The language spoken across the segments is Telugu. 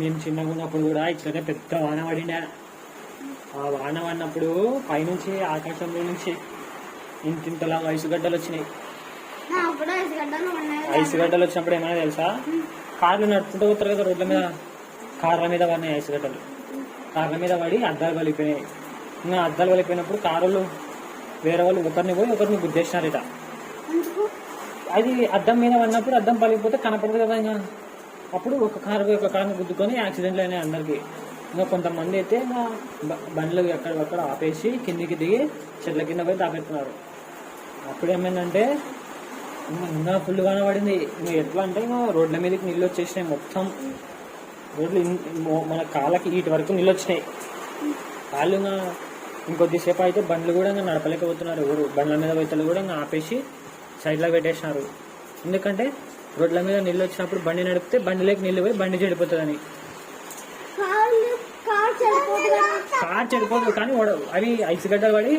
మేము చిన్నగా ఉన్నప్పుడు కూడా ఇట్లనే పెద్ద వాన పడిండే. ఆ వాన పడినప్పుడు పైనుంచి ఆకాశంలో నుంచి ఇంతింతలా ఐసు గడ్డలు వచ్చినాయి. ఐసు గడ్డలు వచ్చినప్పుడు ఏమైనా తెలుసా, కార్లు నడుపుకుంటూ పోతారు కదా రోడ్ల మీద, కార్ల మీద పడినాయి ఐసు గడ్డలు. కార్ల మీద పడి అద్దాలు పలిపోయినాయి. ఇంకా అద్దాలు పలిపోయినప్పుడు కారులు వేరే వాళ్ళు ఒకరిని పోయి ఒకరిని గుద్దేసినారు. ఇట అది అద్దం మీద పడినప్పుడు అద్దం పలిగిపోతే కనపడదు కదా. ఇంకా అప్పుడు ఒక కార్ని గుద్దుకొని యాక్సిడెంట్లు అయినాయి అందరికి. ఇంకా కొంతమంది అయితే ఇంకా బండ్లు ఎక్కడక్కడ ఆపేసి కిందికి దిగి చెట్ల కింద పోయి దాపెడుతున్నారు. అప్పుడు ఏమైందంటే ఇంకా ఫుల్ వాన పడింది. ఇంకా ఎట్లా అంటే ఇంకా రోడ్ల మీదకి నీళ్ళు వచ్చేసినాయి. మొత్తం రోడ్లు మన కాళ్ళకి ఇటు వరకు నీళ్ళు వచ్చినాయి. వాళ్ళు ఇంకా ఇంకొద్దిసేపు అయితే బండ్లు కూడా ఇంకా నడపలేకపోతున్నారు. ఎవరు బండ్ల మీద పోయితలు కూడా ఇంకా ఆపేసి సైడ్లో పెట్టేసినారు. ఎందుకంటే రోడ్ల మీద నీళ్ళు వచ్చినప్పుడు బండి నడిపితే బండిలోకి నీళ్ళు పోయి బండి చెడిపోతుందని. కార్ చెడిపోతుంది కానీ అవి ఐసు గడ్డలు పడి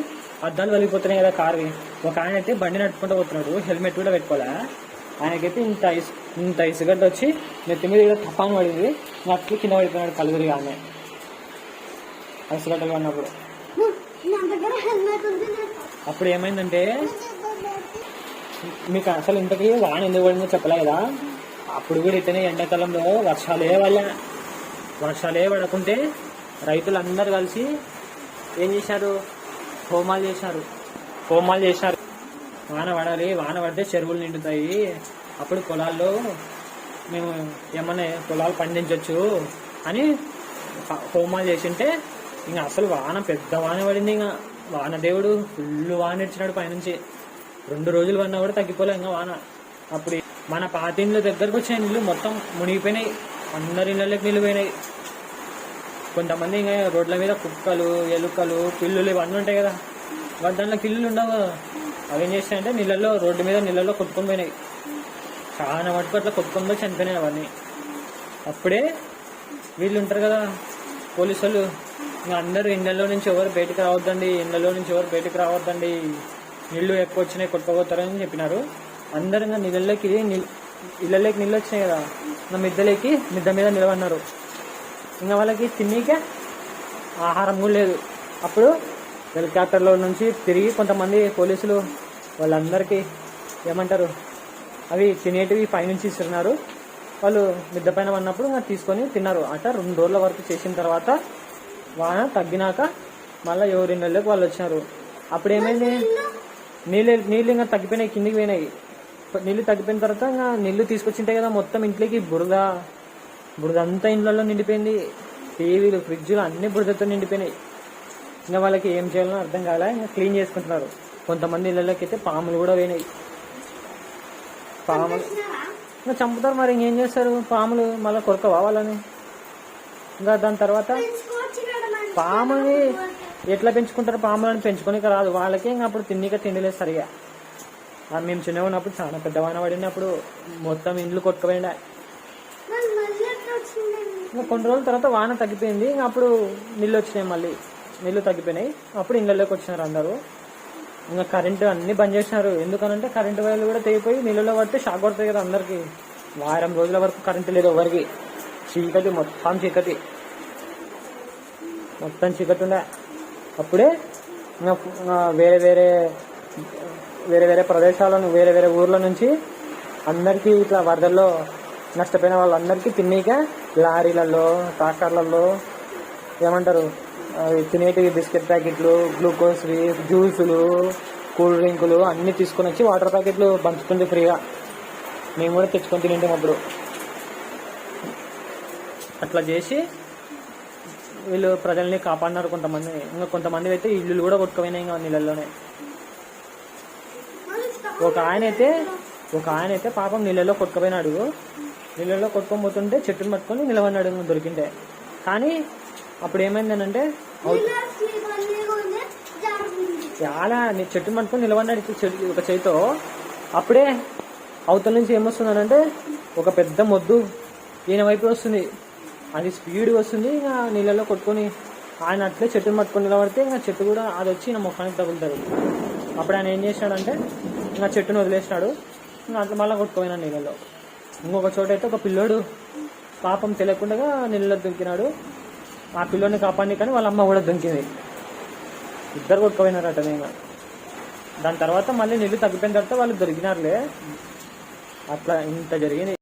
అద్దాలు వలిగిపోతున్నాయి కదా కార్వి. ఒక ఆయన అయితే బండి నడుపుకుంటూ పోతున్నాడు, హెల్మెట్ కూడా పెట్టుకోలే. ఆయనకైతే ఇంత ఐసుగడ్డ వచ్చి నెత్తి మీద ఇలా తపాను పడింది. అట్లు కింద పడిపోయినాడు కలుగురిగా. ఆమె ఐసుగడ్డలు పడినప్పుడు అప్పుడు ఏమైందంటే, మీకు అసలు ఇంతకీ వాన ఎందుకు పడిందో చెప్పలే కదా. అప్పుడు కూడా ఇతనే ఎండాకాలంలో వర్షాలే పడకుంటే రైతులందరూ కలిసి ఏం చేశారు, హోమాలు చేశారు. వాన పడాలి, వాన పడితే చెరువులు నిండుతాయి, అప్పుడు పొలాల్లో మేము ఏమన్నా పొలాలు పండించవచ్చు అని హోమాలు చేసింటే ఇంకా అసలు వాన పెద్ద వాన పడింది. ఇంకా వాన దేవుడు ఫుల్ వాన ఇచ్చినాడు పైనుంచి. 2 రోజులు పడినా కూడా తగ్గిపోలే ఇంకా వాన. అప్పుడు మన పాతిండ్ల దగ్గరకు వచ్చిన నీళ్ళు మొత్తం మునిగిపోయినాయి. అందరి ఇళ్ళకి నీళ్ళు పోయినాయి. కొంతమంది ఇంకా రోడ్ల మీద కుక్కలు, ఎలుకలు, పిల్లులు ఇవన్నీ ఉంటాయి కదా, దాంట్లో పిల్లులు ఉండవు. అవి ఏం చేస్తాయంటే రోడ్డు మీద నీళ్ళల్లో కొట్టుకొని పోయినాయి. చాలా మటుకు అట్లా కొట్టుకొని పోయి చనిపోయినాయి అవన్నీ. అప్పుడే వీళ్ళు ఉంటారు కదా పోలీసు వాళ్ళు, ఇంకా అందరూ ఇళ్ళలో నుంచి ఎవరు బయటకు రావద్దండి, నీళ్లు ఎక్కువ వచ్చినాయి కొట్టుకోపోతారని చెప్పినారు. అందరు ఇంకా ఇళ్ళలోకి నీళ్ళు వచ్చినాయి కదా, ఇంకా మిద్ద మీద నిలబడినారు. ఇంకా వాళ్ళకి తిన్నీకే ఆహారం కూడా లేదు. అప్పుడు హెలికాప్టర్లో నుంచి తిరిగి కొంతమంది పోలీసులు వాళ్ళందరికీ ఏమంటారు అవి తినేటివి పైనుంచి ఇస్తున్నారు. వాళ్ళు మిద్ద పైన పడినప్పుడు తీసుకొని తిన్నారు. అట 2 రోజుల వరకు చేసిన తర్వాత వాన తగ్గినాక మళ్ళీ ఎవరి నెలలకు వాళ్ళు వచ్చినారు. అప్పుడు ఏమైంది, నీళ్ళు ఇంకా తగ్గిపోయినాయి, కిందికి పోయినాయి. నీళ్ళు తగ్గిపోయిన తర్వాత ఇంకా నీళ్ళు తీసుకొచ్చింటాయి కదా, మొత్తం ఇంట్లోకి బురద అంతా ఇండ్లలో నిండిపోయింది. టీవీలు, ఫ్రిడ్జ్లు అన్ని బురదతో నిండిపోయినాయి. ఇంకా వాళ్ళకి ఏం చేయాలో అర్థం కాలే, ఇంకా క్లీన్ చేసుకుంటున్నారు. కొంతమంది ఇళ్ళలోకి అయితే పాములు కూడా పోయినాయి. పాములు ఇంకా చంపుతారు, మరి ఇంకేం చేస్తారు, పాములు మళ్ళీ కొరకవా వాళ్ళని. ఇంకా దాని తర్వాత పాముని ఎట్లా పెంచుకుంటారు, పాములను పెంచుకోనిక రాదు వాళ్ళకి. ఇంకా అప్పుడు తిండి లేదు సరిగా. మేము చిన్నగా ఉన్నప్పుడు చాలా పెద్ద వాన పడినప్పుడు మొత్తం ఇండ్లు కొట్టుకుపోయిందా. ఇంకా కొన్ని రోజుల తర్వాత వాన తగ్గిపోయింది. ఇంకా అప్పుడు నీళ్ళు వచ్చినాయి, మళ్ళీ నీళ్ళు తగ్గిపోయినాయి. అప్పుడు ఇళ్ళలోకి వచ్చినారు అందరూ. ఇంకా కరెంటు అన్ని బంద్ చేసినారు. ఎందుకనంటే కరెంటు వైర్లు కూడా తెగిపోయి నీళ్ళలో పడితే షాక్ పడుతుంది కదా అందరికి. 1 రోజుల వరకు కరెంటు లేదు ఎవరికి. చీకటి, మొత్తం చీకటి ఉండే. అప్పుడే వేరే ప్రదేశాలను, వేరే ఊర్ల నుంచి అందరికీ ఇట్లా వరదల్లో నష్టపోయిన వాళ్ళందరికీ తిన్నీక లారీలలో, ట్రాక్టర్లలో ఏమంటారు తినేటివి బిస్కెట్ ప్యాకెట్లు, గ్లూకోజ్వి, జ్యూసులు, కూల్ డ్రింకులు అన్నీ తీసుకొని వచ్చి వాటర్ ప్యాకెట్లు పంచుతుంది ఫ్రీగా. మేము కూడా తెచ్చుకొని తింటాం. అప్పుడు అట్లా చేసి వీళ్ళు ప్రజల్ని కాపాడినారు కొంతమంది. ఇంకా కొంతమంది అయితే ఇల్లులు కూడా కొట్టుకుపోయినాయి ఇంకా నీళ్ళల్లోనే. ఒక ఆయన అయితే పాపం నీళ్ళలో కొట్టుకుపోయినాడు. నీళ్ళలో కొట్టుకొని పోతుంటే చెట్టును పట్టుకొని నిలబడినాడు దొరికింటే. కానీ అప్పుడు ఏమైందనంటే చాలా చెట్టును పట్టుకొని నిలబడినాడు ఒక చేతితో. అప్పుడే అవతల నుంచి ఏమొస్తుందనంటే ఒక పెద్ద మొద్దు ఈయన వైపు వస్తుంది. అది స్పీడ్గా వస్తుంది. ఇంకా నీళ్ళలో కొట్టుకొని ఆయన అట్లే చెట్టును పట్టుకొని నిలబడితే ఇంకా చెట్టు కూడా అది వచ్చి నా ముఖానికి తగులుతుంది. అప్పుడు ఆయన ఏం చేసినాడంటే ఇంకా చెట్టును వదిలేసినాడు. ఇంకా అట్లా మళ్ళీ కొట్టుకుపోయినాడు నీళ్ళలో. ఇంకొక చోట అయితే ఒక పిల్లోడు పాపం తెలియకుండా నీళ్ళలో దుంకినాడు. ఆ పిల్లోని కాపాడి కానీ వాళ్ళ అమ్మ కూడా దుంకింది. ఇద్దరు కొట్టుకుపోయినారట. నేను దాని తర్వాత మళ్ళీ నీళ్ళు తగ్గిపోయిన తర్వాత వాళ్ళు దొరికినారులే. అట్లా ఇంత జరిగింది.